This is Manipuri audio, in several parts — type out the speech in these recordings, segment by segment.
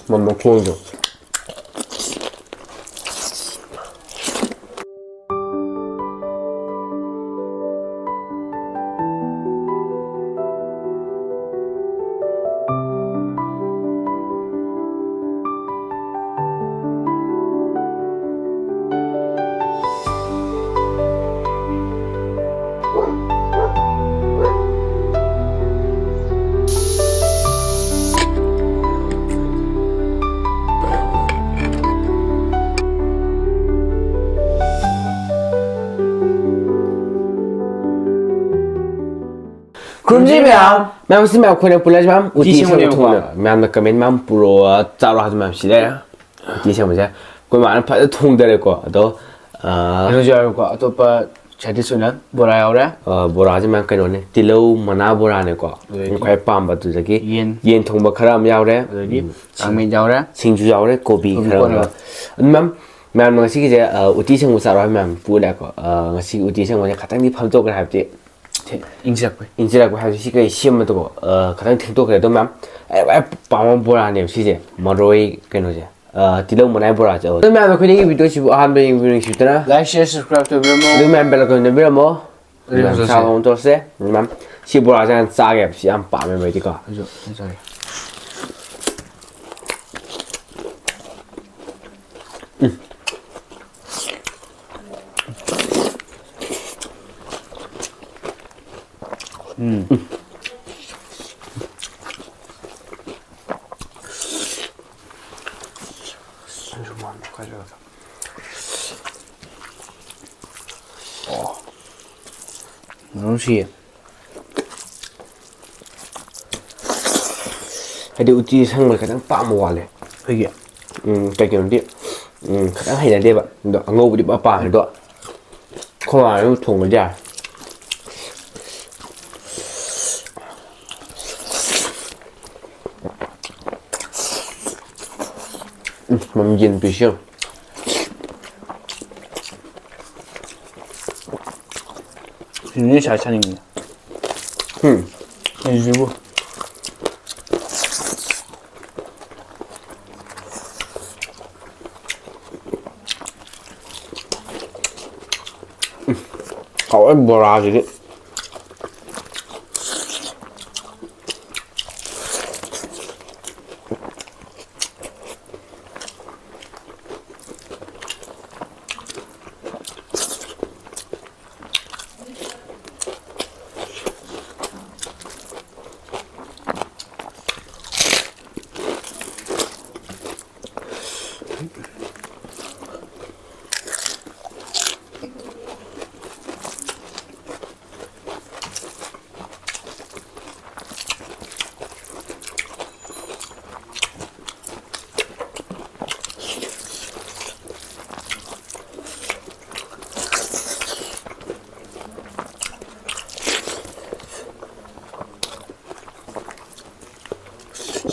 막 좋은데. 그럼지면 맘스 맘 코네 불러지만 우티 생각통나 맘나 커멘 맘 프로 짜로 하지 맘시래 우티 생각자 그 많은 파도 통들을 거도 그러지 않고 아또빠 traditional 뭐라 야오래 보라지만 그노네 딜로 마나 보라네 거 거의 빰바도 저기 옌 통바 카람 야오래 장미 야오래 싱주 야오래 고비 카람 맘 ngasi je uti sing usara mam pula ko ngasi uti sing mo khatang ni phamto kra habti 인지라고 하지 시가 시험도 가장挺多 그래도 맘 빠만 보라네 시제 머로이 그노제 딜로 모나이 보라죠 그러면 그냥 비디오 시 한번 인뷰링 시더라 like share subscribe to 비모 그러면 벨라고 내비라모 사원 도세 맘 시보라장 싸게 시안 빠면 메디가 그죠 sorry 너무 시해 hay điều chi sang mà cái đang tạm một này 그게 cái kiểu đi cái đang hay là đi bạn đó ngô đi bà bà này đó không ai nó thùng cái gì mình nhìn bị sao 굉장히 잘 차립니다 유튜브 뭐라 하지?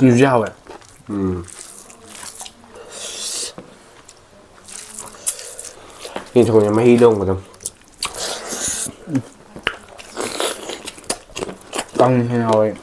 유지하고 nhìn thằng nhà máy đông mà đâu tăng thế nào vậy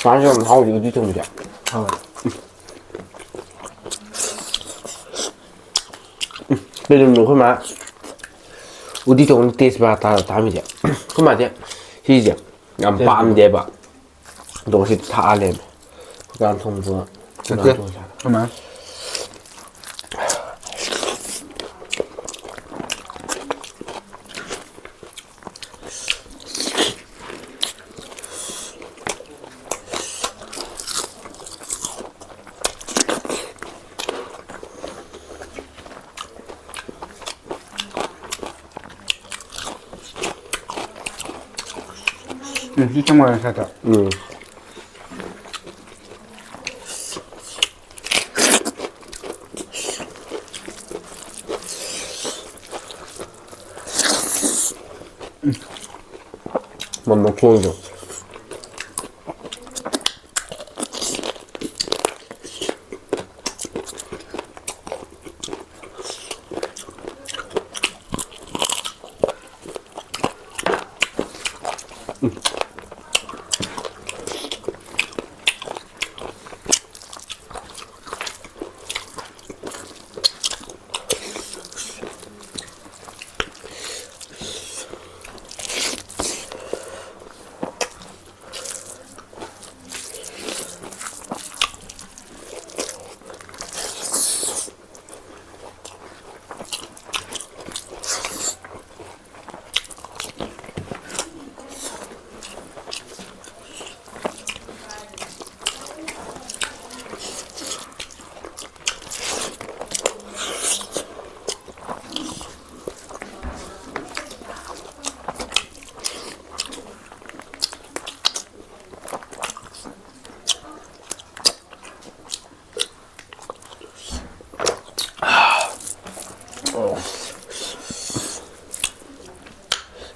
反正好有的东西bây giờ mình không mà 우리 좀 테스트 받아 다음이지 그만이야 시지 안 밤에 봐 동시 다 알래 그간 통부 그만 시청만 살짝. 뭔가 좋은죠.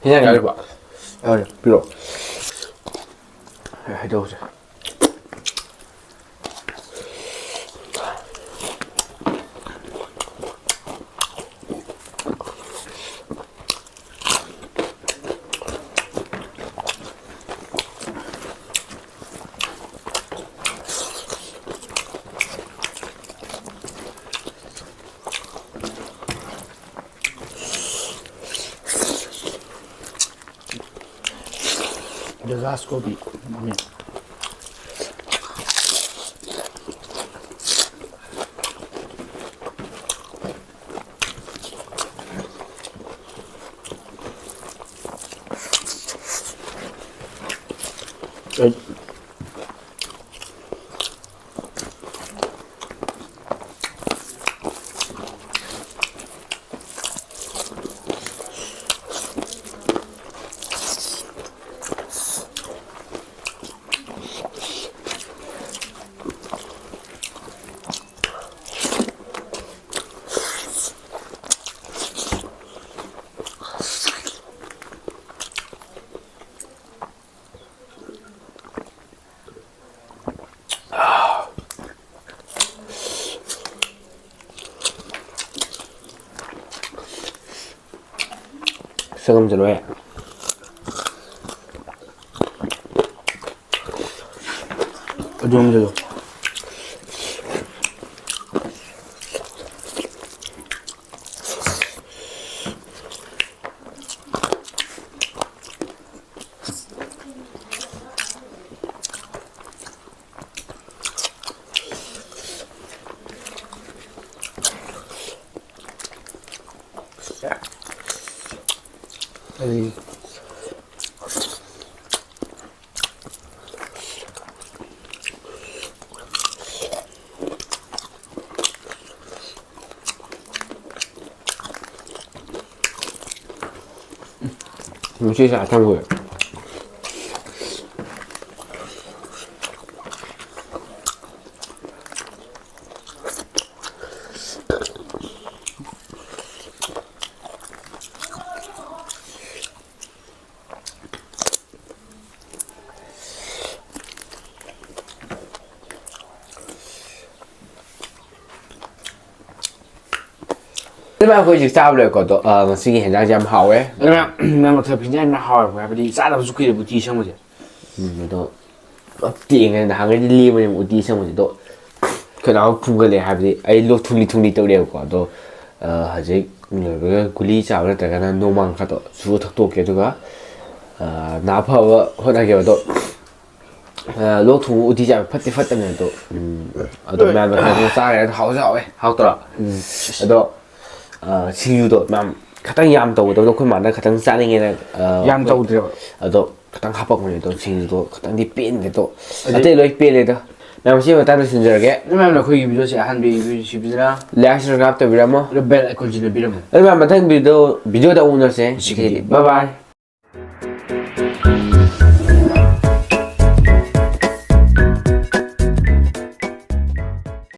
그냥 얇아. 얇아. 빌어. 해줘보자. Desascobi. 세금제로 해. 정도. 여기 음식이 잘 탄 거예요. 일반 거의 식사를 것도 ngasi 현장 참 하오에. 그러면 내가 더 굉장히 하와요. 아버지 싸다고 그래 뭐 뒤셔 뭐지. 또 띵에 나가게 리면 우디 생모도 그나마 궁금해 하비 아이 로 퉁리 떠려고 또 아직 그 굴리 잡을 때가는 노만 가도 주 덕도게 두가 나파와 호나게도 로퉁 우디 잡 파티 파트면도 또 매번 하고 싸게 하오자we 하더라. 또 신유도 맘 가장 얌도도 그 만나 가장 싸는 게 얌도도 또 가장 합방문에도 신유도 가장 디 뺀데도 어때 로이 뺀데도 나 시면 따로 신저게 그러면 거기 비디오에 한 비디오 시비드라 레이션 갑도 비라모 벨 아이콘 지는 비라모 얼마 마당 비디오다 오늘세 바이바이